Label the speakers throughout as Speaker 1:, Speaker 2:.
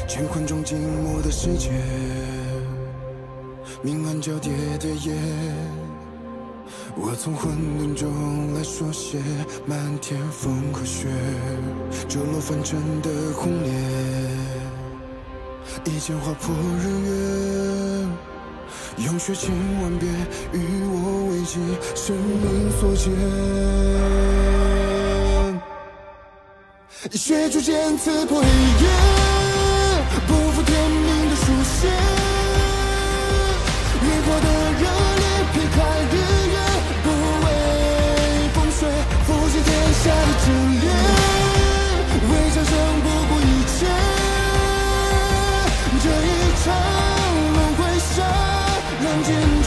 Speaker 1: 乾坤中静默的世界，明暗交叠的夜，我从混沌中来书写漫天风和雪，折落凡尘的红莲，一剑划破日月，用血千万遍与我为己，生命所见。血逐渐刺破黑夜，不负天命的书写，烈火的热烈劈开日月，不畏风雪，负尽天下的真烈，为战胜不顾一切，这一场轮回下，让见证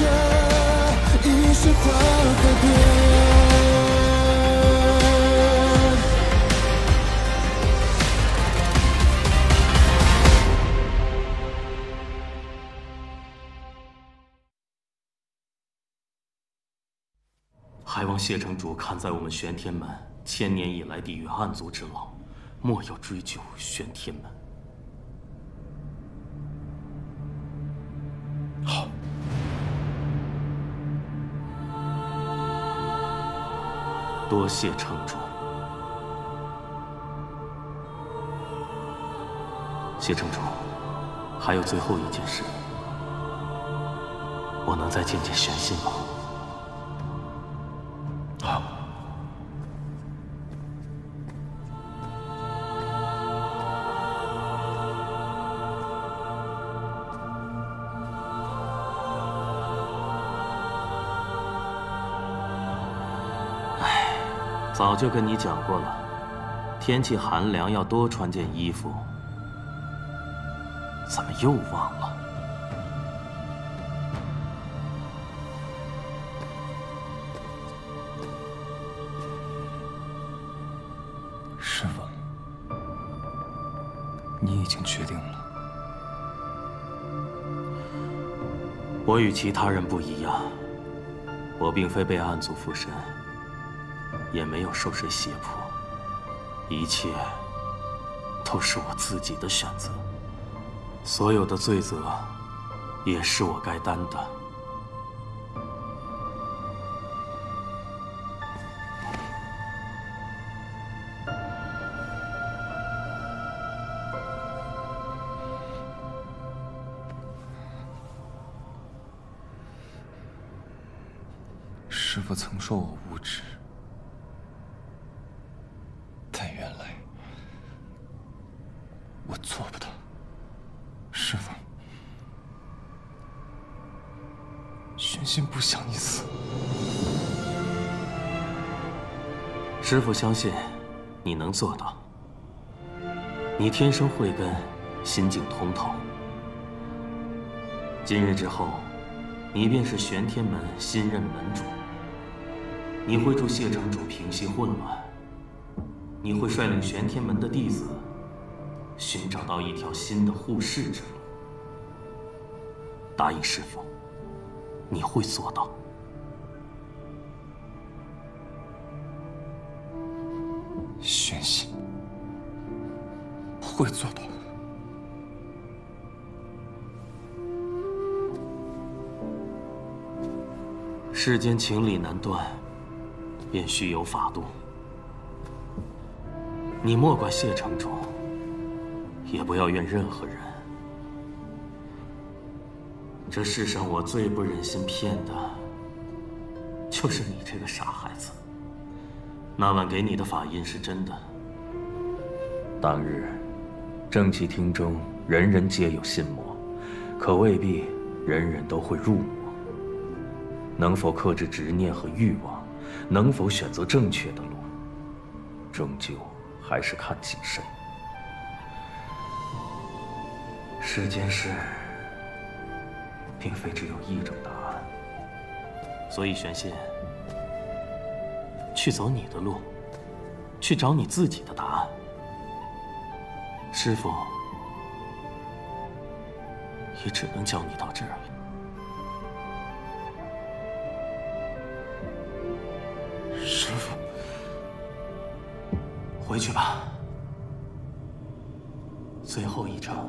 Speaker 1: 一世化改变。
Speaker 2: 还望谢城主看在我们玄天门千年以来抵御暗族之劳，莫要追究玄天门。
Speaker 3: 好。
Speaker 2: 多谢城主。谢城主，还有最后一件事，我能再见见玄心吗？
Speaker 3: 好。
Speaker 2: 早就跟你讲过了，天气寒凉要多穿件衣服，怎么又忘了？
Speaker 3: 师父，你已经决定了。
Speaker 2: 我与其他人不一样，我并非被暗族附身。也没有受谁胁迫，一切都是我自己的选择，所有的罪责也是我该担的。
Speaker 3: 师父曾说我无知。但原来我做不到，师父，玄心不想你死。
Speaker 2: 师父相信你能做到。你天生慧根，心境通透。今日之后，你便是玄天门新任门主。你会助谢城主平息混乱。你会率领玄天门的弟子，寻找到一条新的护世之路。答应师父，你会做到。
Speaker 3: 玄心，我会做到。
Speaker 2: 世间情理难断，便须有法度。你莫怪谢城主，也不要怨任何人。这世上我最不忍心骗的，就是你这个傻孩子。那晚给你的法印是真的。当日，正气厅中人人皆有心魔，可未必人人都会入魔。能否克制执念和欲望，能否选择正确的路，终究还是看谨慎。世间事，并非只有一种答案。所以玄心，去走你的路，去找你自己的答案。师父也只能教你到这儿了。
Speaker 3: 师父，
Speaker 2: 回去吧。最后一场。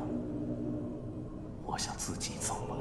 Speaker 2: 我想自己走了。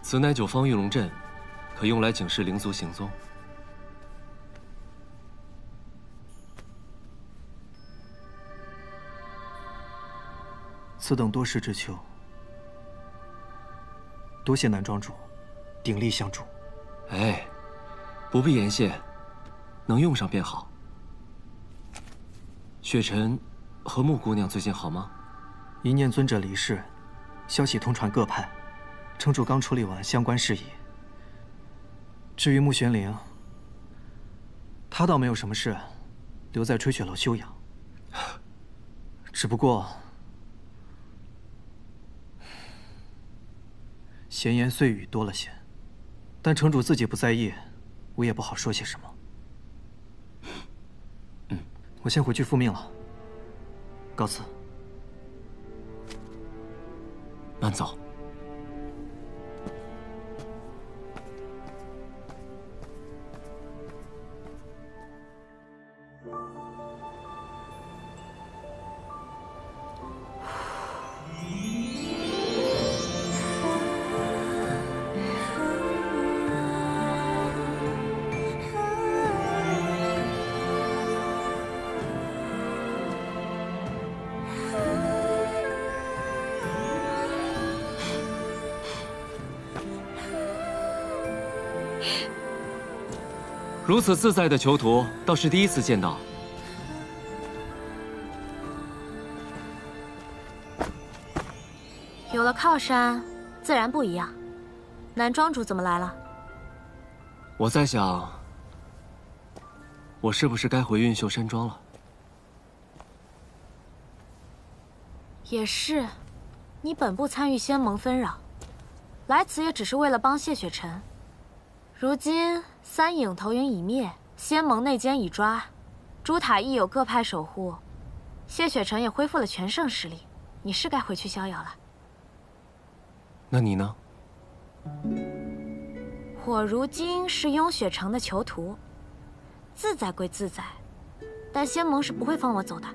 Speaker 4: 此乃九方玉龙阵，可用来警示灵族行踪。
Speaker 5: 此等多事之秋，多谢南庄主鼎力相助。
Speaker 4: 哎，不必言谢，能用上便好。雪尘和穆姑娘最近好吗？
Speaker 5: 一念尊者离世，消息通传各派。 城主刚处理完相关事宜。至于穆玄灵，他倒没有什么事，留在吹雪楼休养。只不过，闲言碎语多了些，但城主自己不在意，我也不好说些什么。我先回去复命了，告辞。
Speaker 4: 慢走。 如此自在的囚徒，倒是第一次见到。
Speaker 6: 有了靠山，自然不一样。南庄主怎么来了？
Speaker 4: 我在想，我是不是该回云秀山庄了？
Speaker 6: 也是，你本不参与仙盟纷扰，来此也只是为了帮谢雪尘。如今三影投云已灭，仙盟内奸已抓，朱塔亦有各派守护，谢雪尘也恢复了全盛实力，你是该回去逍遥了。
Speaker 4: 那你呢？
Speaker 6: 我如今是雍雪城的囚徒，自在归自在，但仙盟是不会放我走的。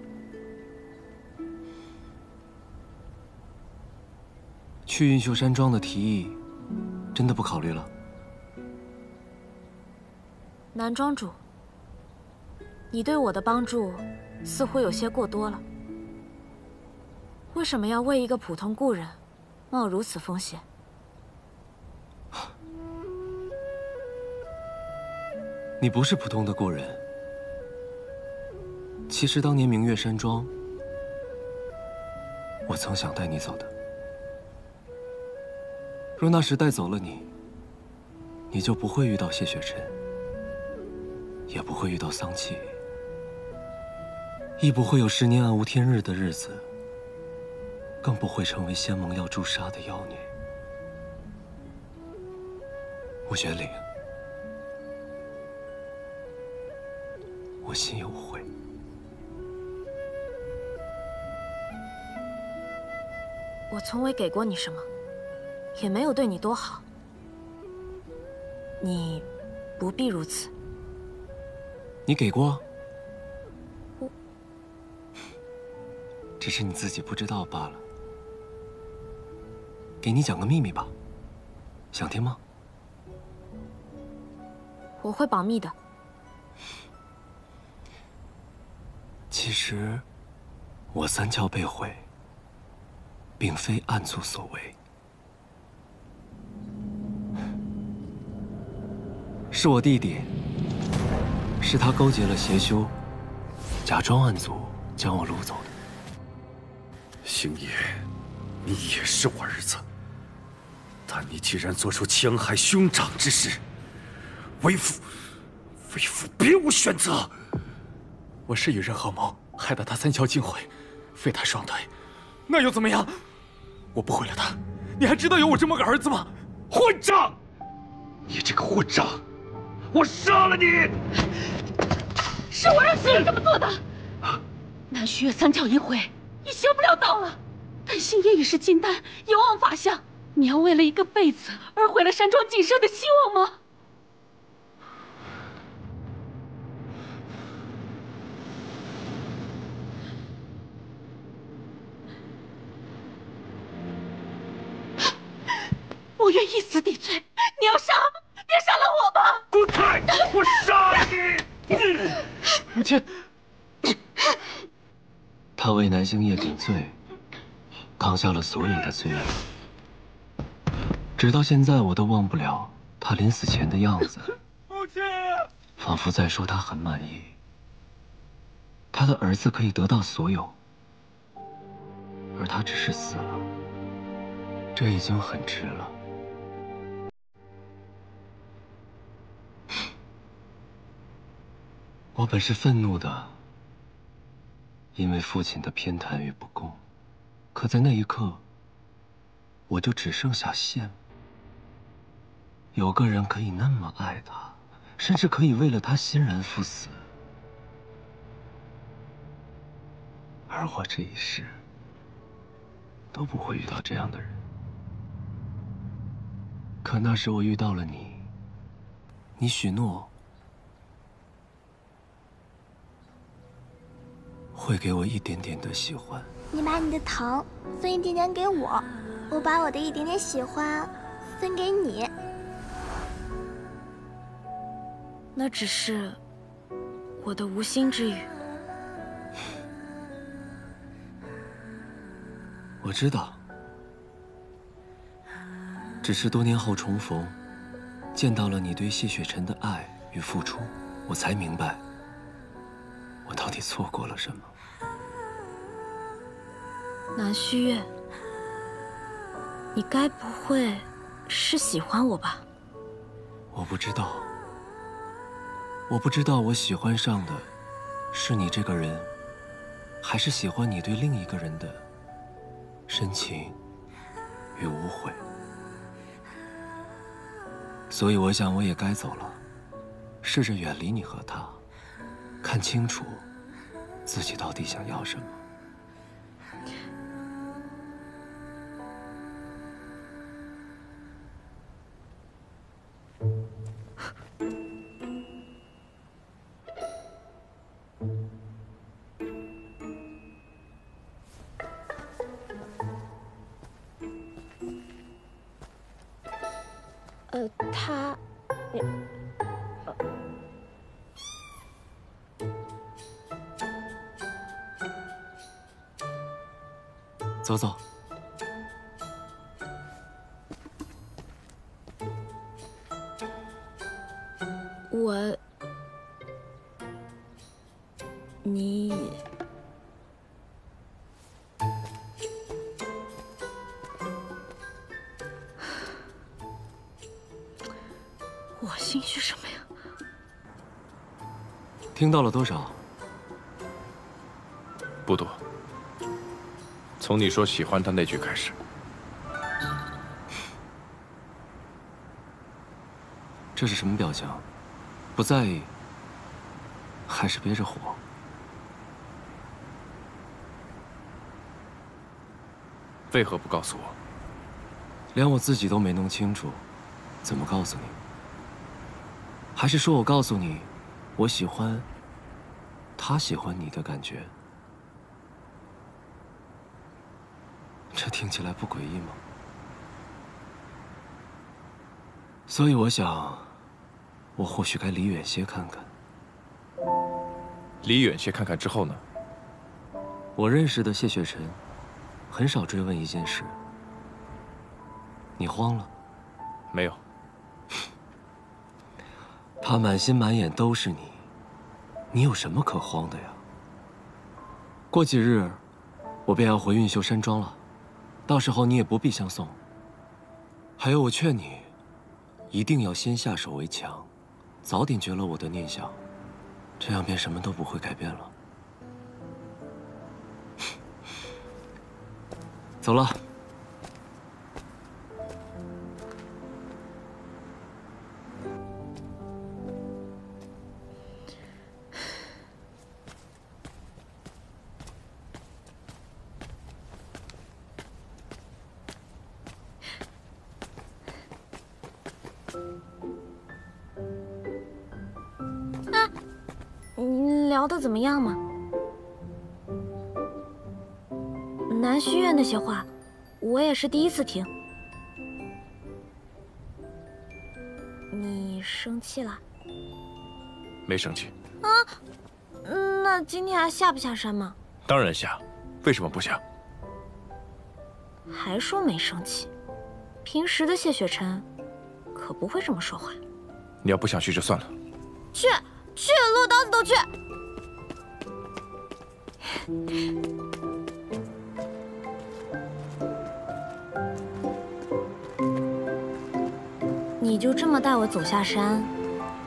Speaker 4: 去云秀山庄的提议，真的不考虑了？
Speaker 6: 南庄主，你对我的帮助，似乎有些过多了。为什么要为一个普通故人冒如此风险？
Speaker 4: 你不是普通的故人。其实当年明月山庄，我曾想带你走的。若那时带走了你，你就不会遇到谢雪晨，也不会遇到桑契，亦不会有10年暗无天日的日子，更不会成为仙盟要诛杀的妖女。穆玄岭，我心有悔。
Speaker 6: 我从未给过你什么，也没有对你多好，你不必如此。
Speaker 4: 你给过？只是你自己不知道罢了。给你讲个秘密吧，想听吗？
Speaker 6: 我会保密的。
Speaker 4: 其实，我三教被毁，并非暗族所为，是我弟弟，是他勾结了邪修，假装暗族将我掳走的。
Speaker 7: 星野，你也是我儿子，但你既然做出戕害兄长之事，为父别无选择。
Speaker 3: 我是与人合谋，害得他三教尽毁，废他双腿，那又怎么样？我不毁了他，你还知道有我这么个儿子吗？
Speaker 7: 混账！你这个混账！我杀了你！
Speaker 8: 是我让星野这么做的。南虚月三教已毁，已修不了道了。但星野已是金丹，有望法相。你要为了一个废子而毁了山庄仅剩的希望吗？我愿以死抵罪，你要杀，别杀了我吧！
Speaker 7: 滚开！我杀了你！
Speaker 3: 母亲，
Speaker 4: 他为南星夜顶罪，扛下了所有的罪恶。直到现在，我都忘不了他临死前的样子。
Speaker 3: 母亲，
Speaker 4: 仿佛在说他很满意，他的儿子可以得到所有，而他只是死了，这已经很迟了。我本是愤怒的，因为父亲的偏袒与不公，可在那一刻，我就只剩下羡慕。有个人可以那么爱他，甚至可以为了他欣然赴死，而我这一世都不会遇到这样的人。可那时我遇到了你，你许诺会给我一点点的喜欢。
Speaker 9: 你把你的糖分一点点给我，我把我的一点点喜欢分给你。
Speaker 6: 那只是我的无心之语。
Speaker 4: 我知道，只是多年后重逢，见到了你对谢雪晨的爱与付出，我才明白，我到底错过了什么。
Speaker 6: 南虚月，你该不会是喜欢我吧？
Speaker 4: 我不知道，我不知道我喜欢上的是你这个人，还是喜欢你对另一个人的深情与无悔。所以我想我也该走了，试着远离你和他，看清楚自己到底想要什么。
Speaker 9: 他，
Speaker 4: 走走。
Speaker 6: 你我心虚什么呀？
Speaker 4: 听到了多少？
Speaker 10: 不多。从你说喜欢他那句开始。
Speaker 4: 这是什么表情？不在意，还是憋着火？
Speaker 10: 为何不告诉我？
Speaker 4: 连我自己都没弄清楚，怎么告诉你？还是说我告诉你，我喜欢他喜欢你的感觉？这听起来不诡异吗？所以我想，我或许该离远些看看。
Speaker 10: 离远些看看之后呢？
Speaker 4: 我认识的谢雪晨，很少追问一件事。你慌了？
Speaker 10: 没有。
Speaker 4: 他满心满眼都是你，你有什么可慌的呀？过几日，我便要回运秀山庄了，到时候你也不必相送。还有，我劝你，一定要先下手为强，早点绝了我的念想，这样便什么都不会改变了。走了。
Speaker 6: 你聊得怎么样嘛？南虚院那些话，我也是第一次听。你生气了？
Speaker 10: 没生气。
Speaker 6: 啊？那今天还下不下山吗？
Speaker 10: 当然下，为什么不下？
Speaker 6: 还说没生气，平时的谢雪晨可不会这么说话。
Speaker 10: 你要不想去就算了。
Speaker 6: 去，落刀子都去。你就这么带我走下山，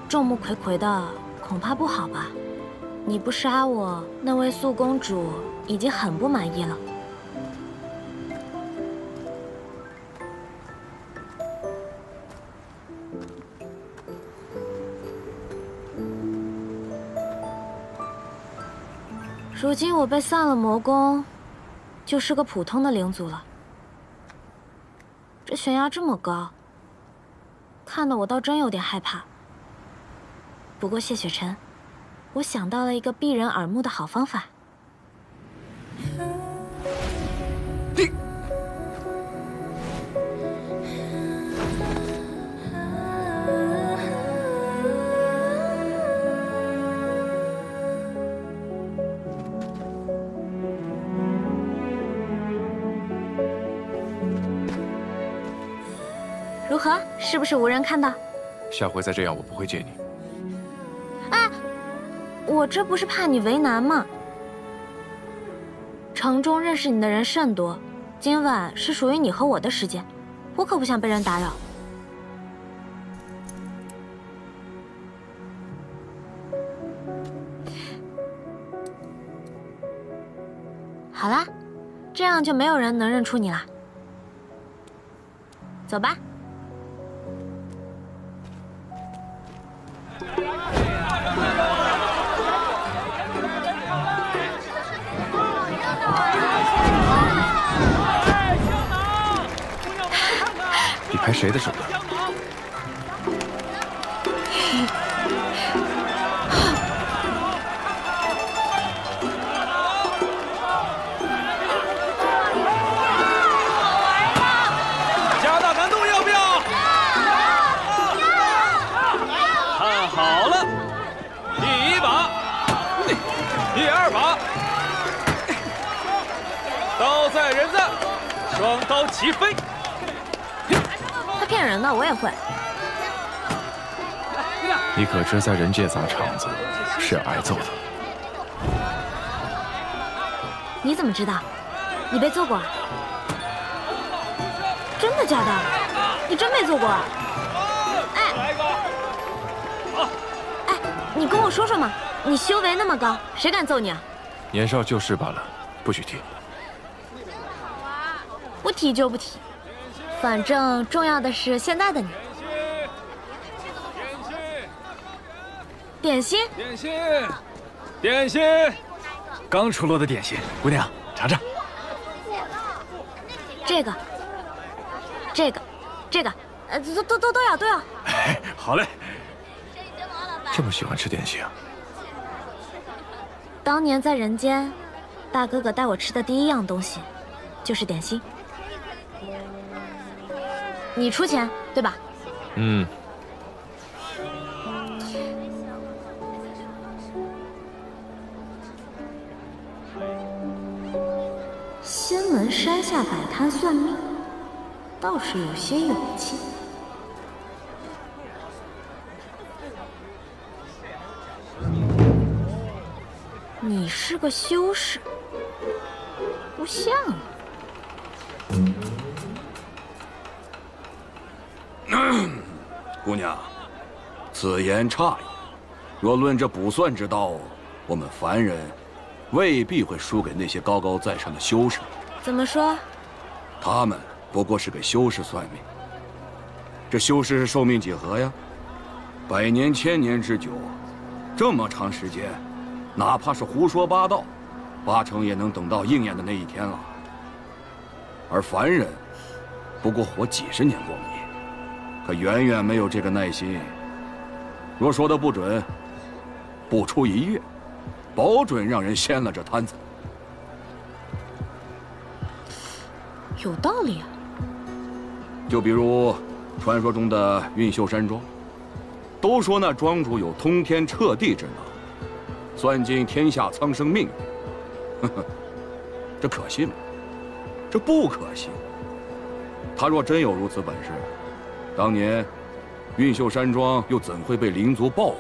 Speaker 6: 众目睽睽的，恐怕不好吧？你不杀我，那位素公主已经很不满意了。如今我被散了魔功，就是个普通的灵族了。这悬崖这么高，看得我倒真有点害怕。不过谢雪晨，我想到了一个避人耳目的好方法。如何？是不是无人看到？
Speaker 10: 下回再这样，我不会借你。
Speaker 6: 哎，我这不是怕你为难吗？城中认识你的人甚多，今晚是属于你和我的时间，我可不想被人打扰。好啦，这样就没有人能认出你了。走吧。
Speaker 10: 你拍谁的手呢？
Speaker 7: 加大难度要不要？看好了，第1把，第2把，刀在
Speaker 3: 带人子，双刀齐飞。
Speaker 6: 他骗人的，我也会。
Speaker 10: 你可知在人界砸场子是要挨揍的？
Speaker 6: 你怎么知道？你被揍过啊？真的假的？你真没揍过啊？哎，你跟我说说嘛，你修为那么高，谁敢揍你啊？
Speaker 10: 年少旧事罢了，不许提。
Speaker 6: 不提就不提，反正重要的是现在的你。点心，
Speaker 3: 点心，点心，刚出炉的点心，姑娘尝尝。
Speaker 6: 这个，都要。
Speaker 3: 哎，好嘞。
Speaker 10: 这么喜欢吃点心啊？
Speaker 6: 当年在人间，大哥哥带我吃的第一样东西，就是点心。你出钱对吧？
Speaker 10: 嗯。
Speaker 6: 仙门山下摆摊算命，倒是有些勇气。你是个修士，不像啊。
Speaker 11: 姑娘，此言差矣。若论这卜算之道，我们凡人未必会输给那些高高在上的修士。
Speaker 6: 怎么说？
Speaker 11: 他们不过是给修士算命。这修士是寿命几何呀？100年、1000年之久，这么长时间，哪怕是胡说八道，8成也能等到应验的那一天了。而凡人，不过活几十年光阴，可远远没有这个耐心。若说的不准，不出1月，保准让人掀了这摊子。
Speaker 6: 有道理啊。
Speaker 11: 就比如传说中的运秀山庄，都说那庄主有通天彻地之能，算尽天下苍生命运。呵呵，这可信吗？这不可信。他若真有如此本事，当年运秀山庄又怎会被灵族报复、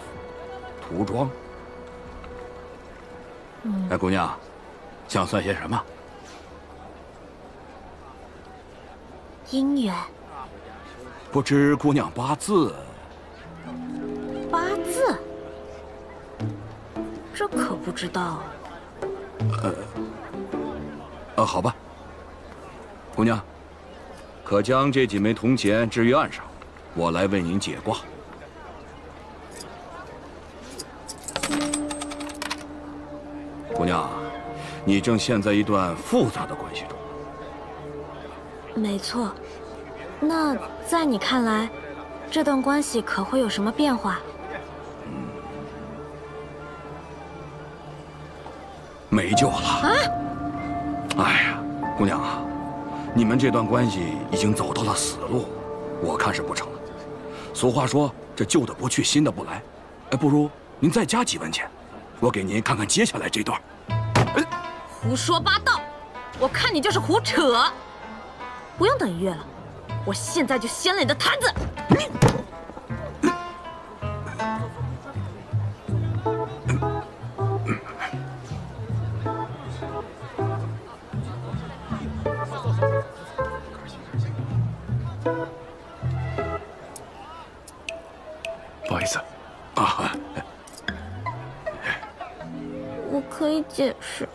Speaker 11: 屠庄？哎，姑娘，想算些什么？
Speaker 6: 姻缘。
Speaker 11: 不知姑娘八字？
Speaker 6: 八字？这可不知道。
Speaker 11: 好吧。姑娘，可将这几枚铜钱置于案上，我来为您解卦。姑娘，你正陷在一段复杂的关系中。
Speaker 6: 没错。那在你看来，这段关系可会有什么变化？
Speaker 11: 没救了啊！哎呀，姑娘啊，你们这段关系已经走到了死路，我看是不成了。俗话说，这旧的不去，新的不来。哎，不如您再加几文钱，我给您看看接下来这段。
Speaker 6: 胡说八道！我看你就是胡扯。不用等1月了，我现在就掀了你的摊子！
Speaker 10: 不好意思，
Speaker 11: 啊，
Speaker 6: 我可以解释。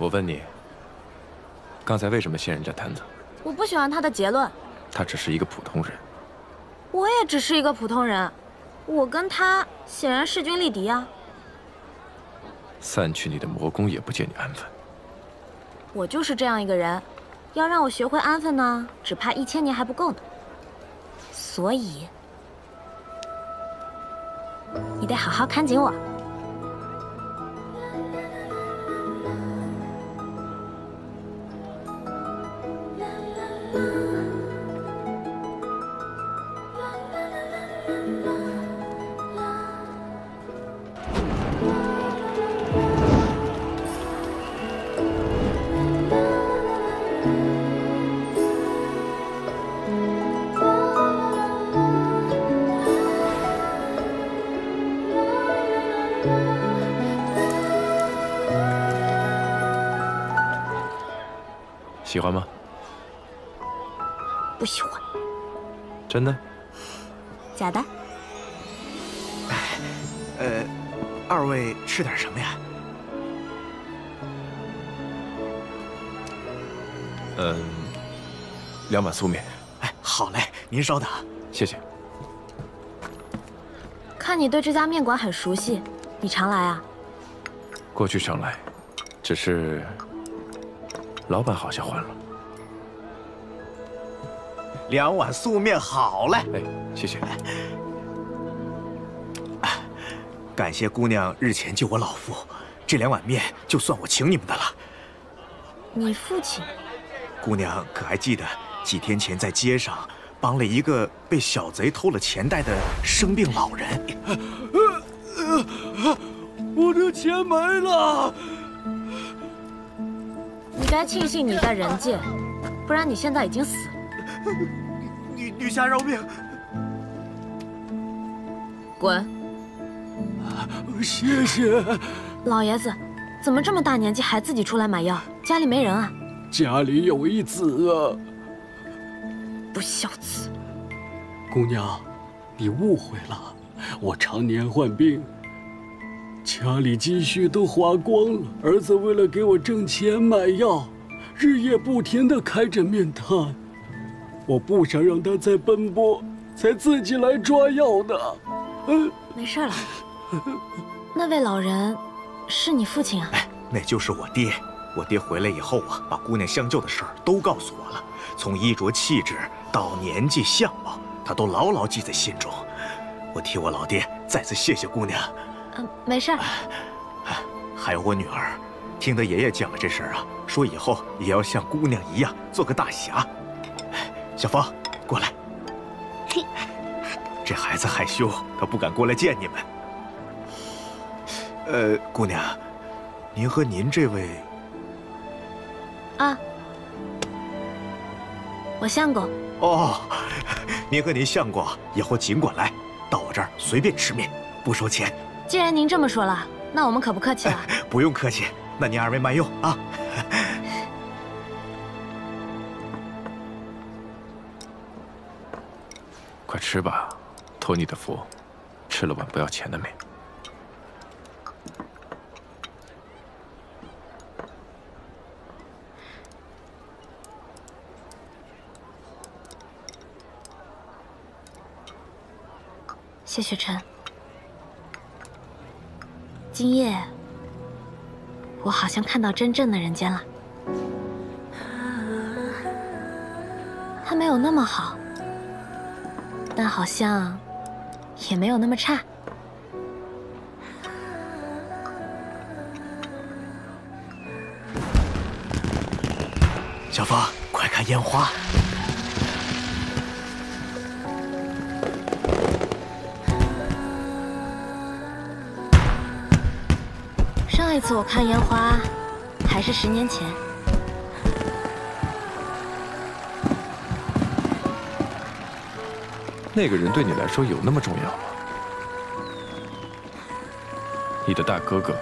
Speaker 10: 我问你，刚才为什么掀人家摊子？
Speaker 6: 我不喜欢他的结论。
Speaker 10: 他只是一个普通人。
Speaker 6: 我也只是一个普通人，我跟他显然势均力敌啊。
Speaker 10: 散去你的魔功也不见你安分。
Speaker 6: 我就是这样一个人，要让我学会安分呢，只怕1000年还不够呢。所以，你得好好看紧我。
Speaker 10: 喜欢吗？
Speaker 6: 不喜欢。
Speaker 10: 真的？
Speaker 6: 假的。
Speaker 12: 二位吃点什么呀？2
Speaker 10: 碗素面。
Speaker 12: 哎，好嘞，您稍等。
Speaker 10: 谢谢。
Speaker 6: 看你对这家面馆很熟悉，你常来啊？
Speaker 10: 过去常来，只是老板好像换了。
Speaker 12: 2碗素面好嘞。
Speaker 10: 哎，谢谢。
Speaker 12: 感谢姑娘日前救我老父，这2碗面就算我请你们的了。
Speaker 6: 你父亲？
Speaker 12: 姑娘可还记得几天前在街上帮了一个被小贼偷了钱袋的生病老人？
Speaker 7: 我的钱没了。
Speaker 6: 你该庆幸你在人界，不然你现在已经死了。
Speaker 12: 女侠饶命！
Speaker 6: 滚！
Speaker 7: 谢谢。
Speaker 6: 老爷子，怎么这么大年纪还自己出来买药？家里没人啊？
Speaker 7: 家里有一子啊。
Speaker 6: 不孝子！
Speaker 7: 姑娘，你误会了，我常年患病，家里积蓄都花光了。儿子为了给我挣钱买药，日夜不停地开着面摊，我不想让他再奔波，才自己来抓药的。
Speaker 6: 没事了。那位老人是你父亲啊？
Speaker 12: 哎，那就是我爹。我爹回来以后啊，把姑娘相救的事儿都告诉我了，从衣着气质到年纪相貌，他都牢牢记在心中。我替我老爹再次谢谢姑娘。
Speaker 6: 没事。
Speaker 12: 还有我女儿，听得爷爷讲了这事儿啊，说以后也要像姑娘一样做个大侠。小芳，过来。这孩子害羞，他不敢过来见你们。姑娘，您和您这位
Speaker 6: 啊，我相公。
Speaker 12: 哦，您和您相公以后尽管来，到我这儿随便吃面，不收钱。
Speaker 6: 既然您这么说了，那我们可不客气了。
Speaker 12: 不用客气，那您2位慢用啊。
Speaker 10: 快吃吧，托你的福，吃了碗不要钱的面。
Speaker 6: 谢雪晨，今夜我好像看到真正的人间了。他没有那么好，但好像也没有那么差。
Speaker 12: 小芳，快看烟花！
Speaker 6: 上一次我看烟花，还是10年前。
Speaker 10: 那个人对你来说有那么重要吗？你的大哥哥。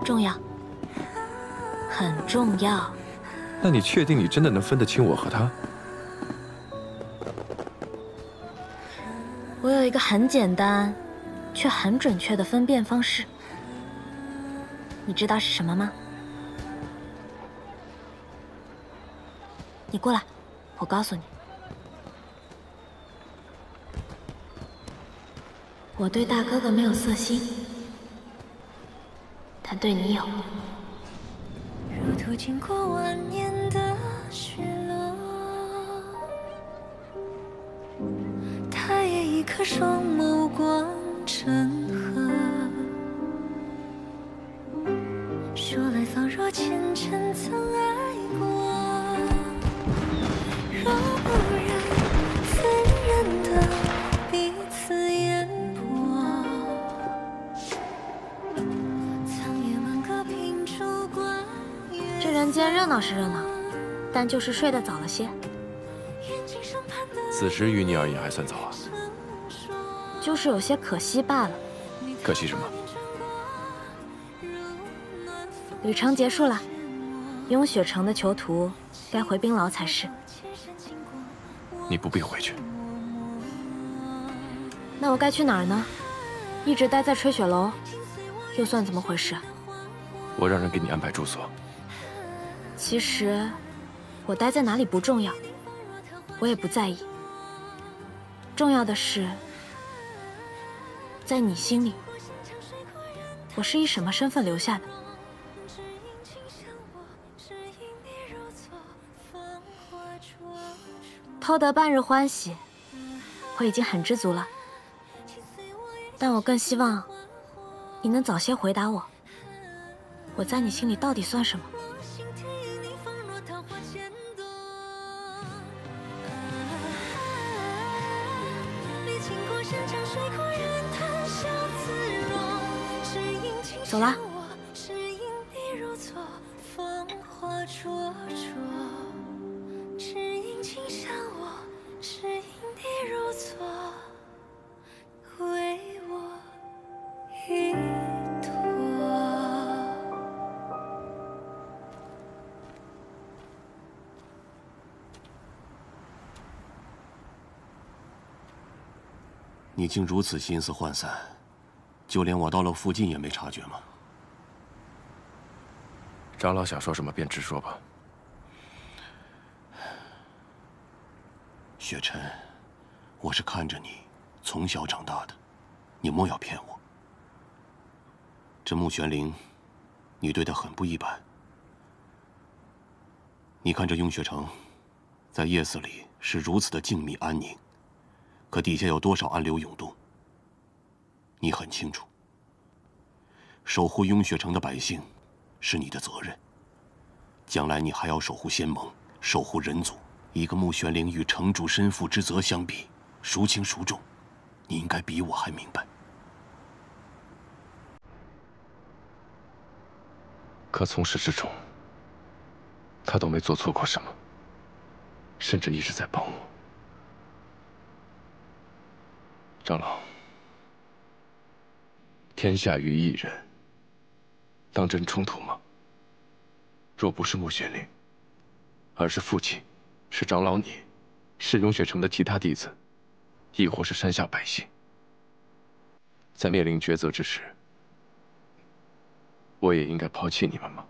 Speaker 6: 重要，很重要。
Speaker 10: 那你确定你真的能分得清我和他？
Speaker 6: 我有一个很简单，却很准确的分辨方式。你知道是什么吗？你过来，我告诉你。我对大哥哥没有色心，他对你有。
Speaker 13: 如途经过万年的雪落，他也一颗双眸光成河。说来仿若前尘曾爱过，若不然怎忍得彼此烟波？苍野满阁凭烛观月。
Speaker 6: 这人间热闹是热闹，但就是睡得早了些。
Speaker 10: 此时于你而言还算早啊。
Speaker 6: 就是有些可惜罢了。
Speaker 10: 可惜什么？
Speaker 6: 旅程结束了，雍雪城的囚徒该回冰牢才是。
Speaker 10: 你不必回去。
Speaker 6: 那我该去哪儿呢？一直待在吹雪楼，又算怎么回事？
Speaker 10: 我让人给你安排住所。
Speaker 6: 其实，我待在哪里不重要，我也不在意。重要的是，在你心里，我是以什么身份留下的？偷得半日欢喜，我已经很知足了。但我更希望你能早些回答我，我在你心里到底算什么？走了。
Speaker 2: 你竟如此心思涣散，就连我到了附近也没察觉吗？
Speaker 10: 长老想说什么便直说吧。
Speaker 2: 雪尘，我是看着你从小长大的，你莫要骗我。这穆玄灵，你对他很不一般。你看这雍雪城，在夜色里是如此的静谧安宁。可底下有多少暗流涌动？你很清楚。守护雍雪城的百姓，是你的责任。将来你还要守护仙盟，守护人族。一个穆玄灵与城主身负之责相比，孰轻孰重？你应该比我还明白。
Speaker 10: 可从始至终，他都没做错过什么，甚至一直在帮我。长老，天下于一人，当真冲突吗？若不是穆玄灵，而是父亲，是长老你，是雍雪城的其他弟子，亦或是山下百姓，在面临抉择之时，我也应该抛弃你们吗？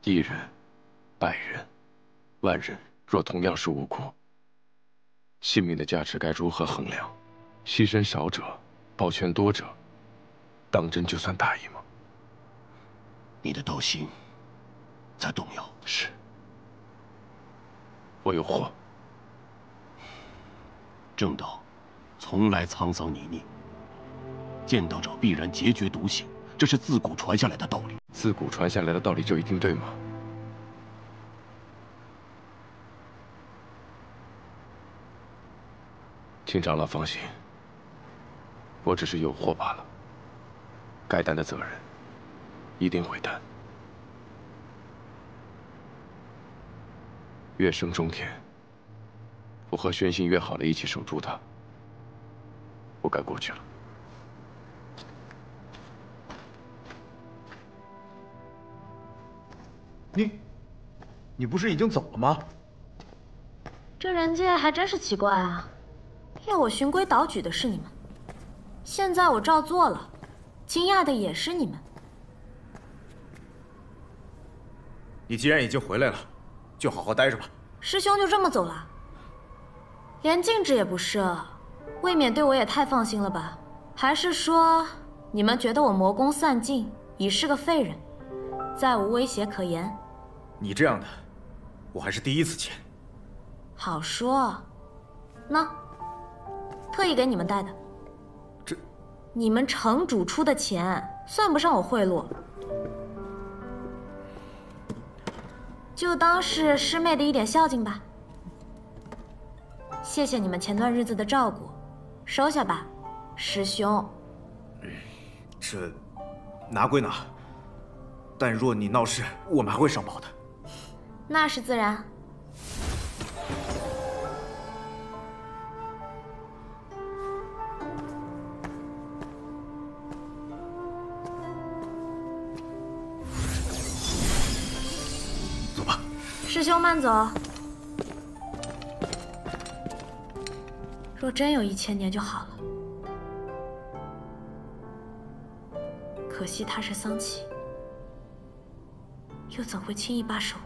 Speaker 10: 一人、百人、万人，若同样是无辜，性命的价值该如何衡量？牺牲少者，保全多者，当真就算大义吗？
Speaker 2: 你的道心在动摇。
Speaker 10: 是，我有祸。
Speaker 2: 正道从来沧桑泥泞，见到者必然截决独行，这是自古传下来的道理。
Speaker 10: 自古传下来的道理就一定对吗？请长老放心，我只是有祸罢了，该担的责任一定会担。月升中天，我和宣信约好了一起守住他，我该过去了。
Speaker 12: 你不是已经走了吗？
Speaker 6: 这人界还真是奇怪啊，要我循规蹈矩的是你们，现在我照做了，惊讶的也是你们。
Speaker 12: 你既然已经回来了，就好好待着吧。
Speaker 6: 师兄就这么走了，连禁制也不设，未免对我也太放心了吧？还是说你们觉得我魔功散尽，已是个废人，再无威胁可言？
Speaker 12: 你这样的，我还是第一次见。
Speaker 6: 好说，那特意给你们带的。
Speaker 12: 这，
Speaker 6: 你们城主出的钱算不上我贿赂，就当是师妹的一点孝敬吧。谢谢你们前段日子的照顾，收下吧，师兄。
Speaker 12: 这，拿归拿，但若你闹事，我们还会上报的。
Speaker 6: 那是自然。师兄慢走。若真有1000年就好了。可惜他是桑启，又怎会轻易罢手？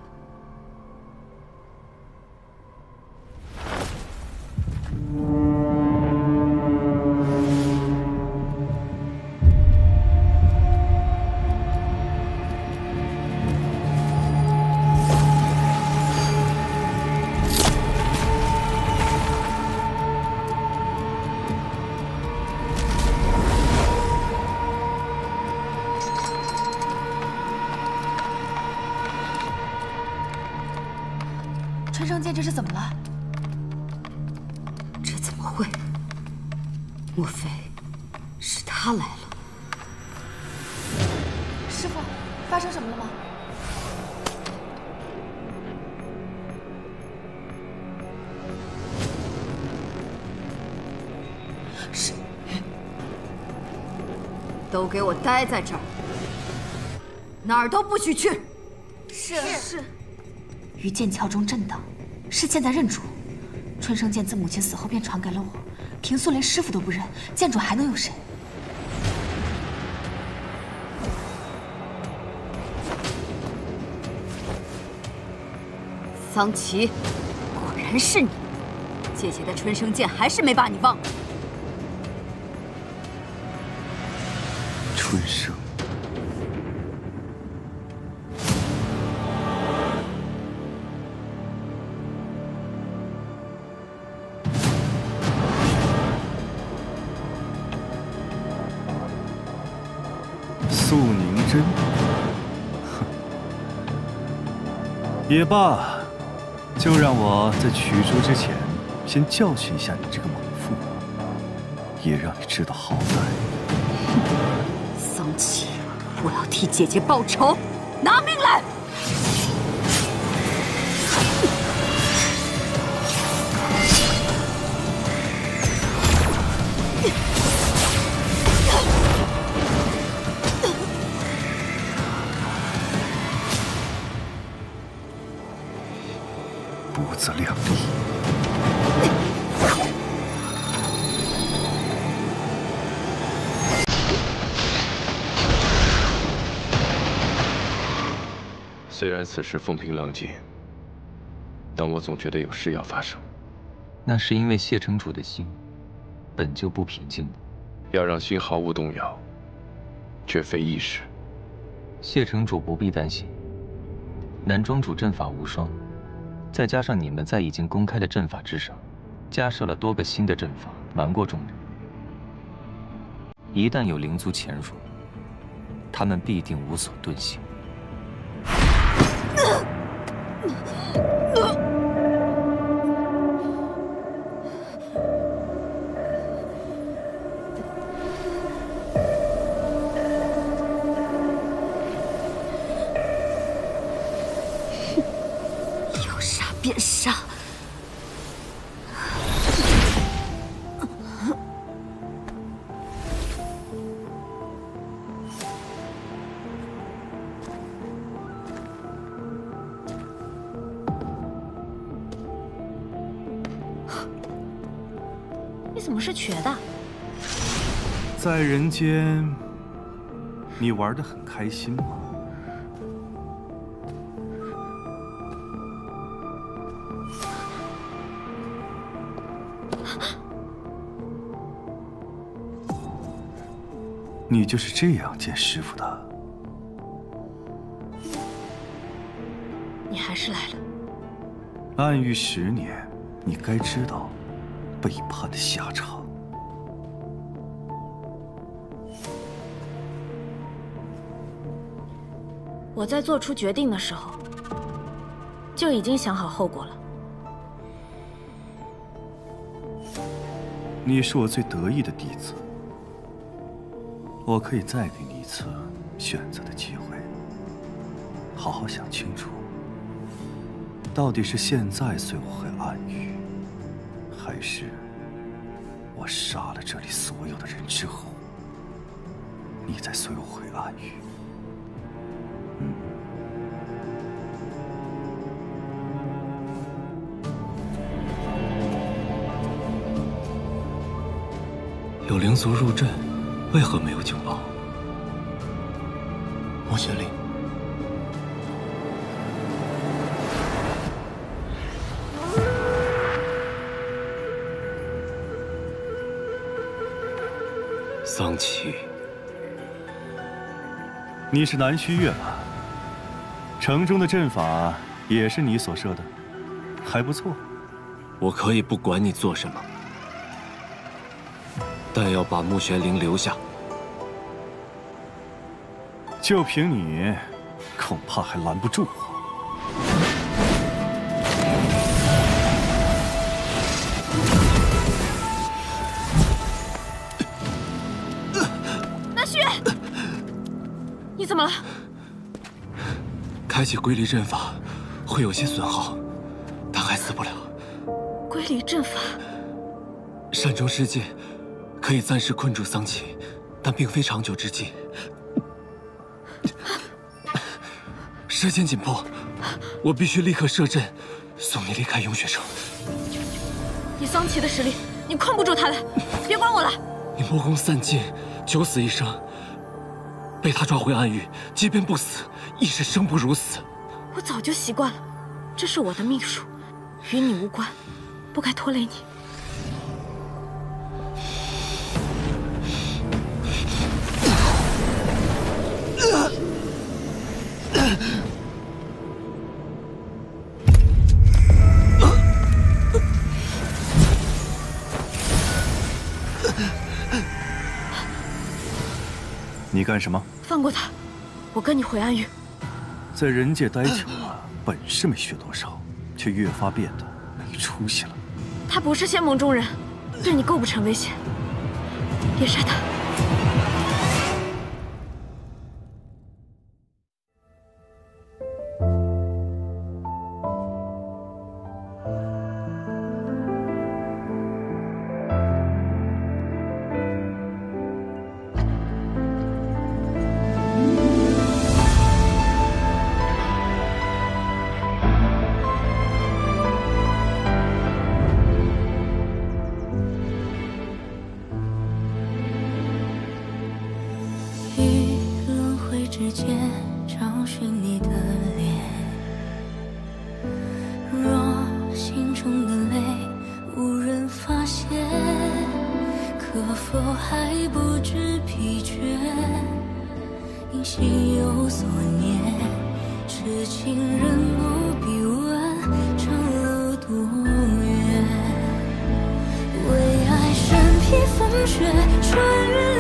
Speaker 8: 春生剑这是怎么了？这怎么会？莫非是他来了？师傅，发生什么了吗？是，都给我待在这儿，哪儿都不许去。是。于剑鞘中震荡，是剑在认主。春生剑自母亲死后便传给了我，平素连师傅都不认，剑主还能有谁？桑琪，果然是你！姐姐的春生剑还是没把你忘了。
Speaker 4: 春生。
Speaker 14: 素凝真，哼，也罢，就让我在取出之前，先教训一下你这个猛妇，也让你知道好歹。
Speaker 8: 桑琪，我要替姐姐报仇，拿命来！
Speaker 14: 不自量力！
Speaker 10: 虽然此时风平浪静，但我总觉得有事要发生。
Speaker 4: 那是因为谢城主的心本就不平静的。
Speaker 10: 要让心毫无动摇，绝非易事。
Speaker 4: 谢城主不必担心，南庄主阵法无双。再加上你们在已经公开的阵法之上，加设了多个新的阵法，瞒过众人。一旦有灵族潜入，他们必定无所遁形。
Speaker 8: 要杀便杀！
Speaker 6: 你怎么是瘸的？
Speaker 14: 在人间，你玩得很开心吗？你就是这样见师傅的？
Speaker 6: 你还是来了。
Speaker 14: 暗狱10年，你该知道背叛的下场。
Speaker 6: 我在做出决定的时候，就已经想好后果了。
Speaker 14: 你是我最得意的弟子，我可以再给你一次选择的机会，好好想清楚，到底是现在随我回暗狱，还是我杀了这里所有的人之后，你再随我回暗狱？
Speaker 4: 有灵族入阵，为何没有警报？
Speaker 5: 莫玄灵，
Speaker 4: 桑启，
Speaker 14: 你是南虚月吧？城中的阵法也是你所设的，还不错。
Speaker 4: 我可以不管你做什么，但要把穆玄灵留下。
Speaker 14: 就凭你，恐怕还拦不住我。
Speaker 6: 南虚，你怎么了？
Speaker 4: 开启归离阵法会有些损耗，但还死不了。
Speaker 6: 归离阵法，
Speaker 4: 善终世界可以暂时困住桑启，但并非长久之计。时间紧迫，我必须立刻设阵，送你离开永雪城。
Speaker 6: 以桑启的实力，你困不住他的，别管我了。
Speaker 4: 你魔功散尽，九死一生，被他抓回暗域，即便不死，亦是生不如死。
Speaker 6: 我早就习惯了，这是我的命数，与你无关，不该拖累你。
Speaker 14: 你干什么？
Speaker 6: 放过他，我跟你回暗域。
Speaker 14: 在人界待久了，本事没学多少，却越发变得没出息了。
Speaker 6: 他不是仙盟中人，对你构不成威胁，别杀他。
Speaker 13: 之间找寻你的脸，若心中的泪无人发现，可否还不知疲倦？因心有所念，痴情人不必问长路多远，为爱身披风雪，穿越。